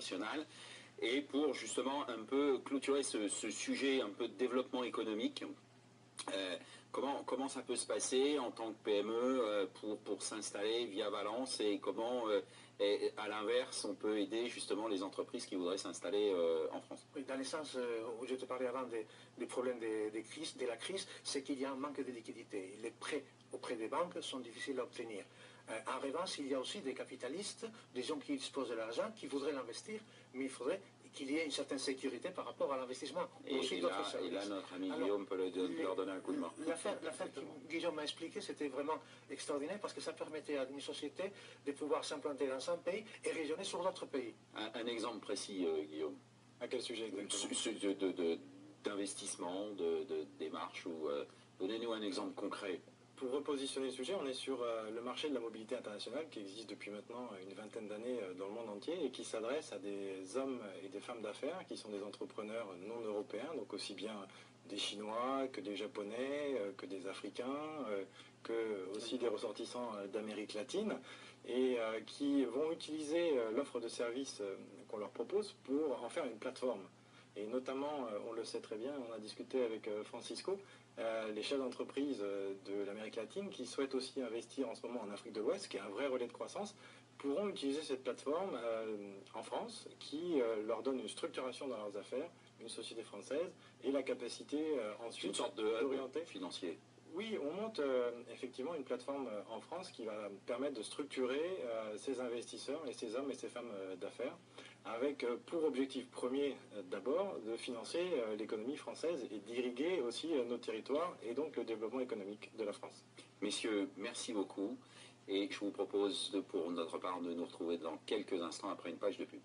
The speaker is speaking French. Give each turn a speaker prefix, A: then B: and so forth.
A: national. Et pour justement un peu clôturer ce sujet un peu de développement économique, comment ça peut se passer en tant que PME pour s'installer via Valence et comment, à l'inverse, on peut aider justement les entreprises qui voudraient s'installer en France?
B: Oui, dans le sens où je te parlais avant des problèmes de la crise, c'est qu'il y a un manque de liquidité. Les prêts auprès des banques sont difficiles à obtenir. En revanche, il y a aussi des capitalistes, des gens qui disposent de l'argent, qui voudraient l'investir, mais il faudrait qu'il y ait une certaine sécurité par rapport à l'investissement.
A: Et là, notre ami Guillaume peut leur donner un coup de main.
B: L'affaire que Guillaume m'a expliqué, c'était vraiment extraordinaire parce que ça permettait à une société de pouvoir s'implanter dans un pays et rayonner sur d'autres pays.
A: Un exemple précis, Guillaume.
C: À quel sujet exactement?
A: D'investissement, de démarche, ou donnez-nous un exemple concret.
C: Pour repositionner le sujet, on est sur le marché de la mobilité internationale qui existe depuis maintenant une vingtaine d'années dans le monde entier et qui s'adresse à des hommes et des femmes d'affaires qui sont des entrepreneurs non européens, donc aussi bien des Chinois que des Japonais, que des Africains, que aussi des ressortissants d'Amérique latine, et qui vont utiliser l'offre de services qu'on leur propose pour en faire une plateforme. Et notamment, on le sait très bien, on a discuté avec Francisco, les chefs d'entreprise de l'Amérique latine qui souhaitent aussi investir en ce moment en Afrique de l'Ouest, qui est un vrai relais de croissance, pourront utiliser cette plateforme en France qui leur donne une structuration dans leurs affaires, une société française, et la capacité ensuite
A: une sorte de hub financier.
C: Oui, on monte effectivement une plateforme en France qui va permettre de structurer ces investisseurs et ces hommes et ces femmes d'affaires avec pour objectif premier d'abord de financer l'économie française et d'irriguer aussi nos territoires et donc le développement économique de la France.
A: Messieurs, merci beaucoup et je vous propose pour notre part de nous retrouver dans quelques instants après une page de pub.